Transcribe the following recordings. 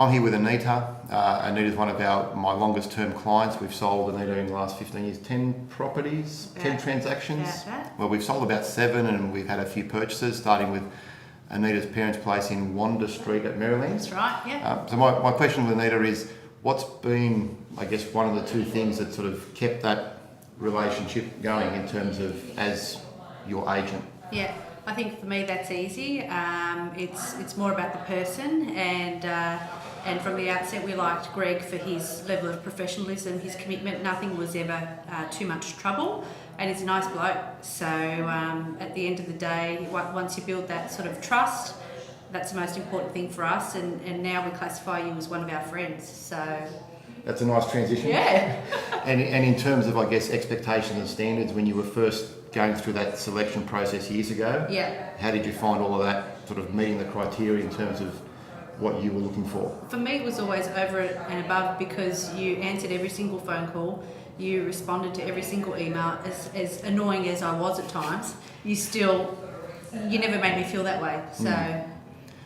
I'm here with Anita. Anita's one of my longest term clients. We've sold Anita in the last 15 years 10 properties, 10 transactions. Well, we've sold about 7 and we've had a few purchases, starting with Anita's parents' place in Wanda Street at Maryland. That's right, yeah. So my question with Anita is, what's been, I guess, one of the two things that sort of kept that relationship going in terms of as your agent? Yeah, I think for me that's easy. It's more about the person, and from the outset we liked Greg for his level of professionalism, his commitment. Nothing was ever too much trouble, and he's a nice bloke. So at the end of the day, once you build that sort of trust, that's the most important thing for us, and now we classify you as one of our friends. So that's a nice transition. Yeah. and in terms of, I guess, expectations and standards, when you were first going through that selection process years ago, yeah, how did you find all of that sort of meeting the criteria in terms of what you were looking for? For me, it was always over and above, because you answered every single phone call, you responded to every single email. As annoying as I was at times, you never made me feel that way. So.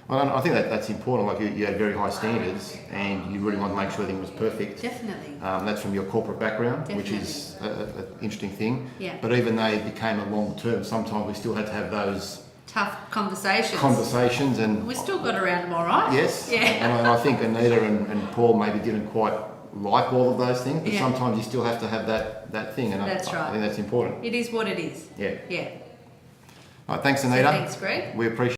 Well, I think that's important. Like you had very high standards, and you really wanted to make sure everything was perfect. Definitely. That's from your corporate background, Definitely. Which is an interesting thing. Yeah. But even though it became a long term, sometimes we still had to have those Tough conversations. And we still got around them all right. Yes. Yeah. And I think Anita and Paul maybe didn't quite like all of those things, but Yeah. sometimes you still have to have that thing, and That's right. I think that's important. It is what it is. Yeah. Yeah. All right, thanks, Anita. So thanks, Greg. We appreciate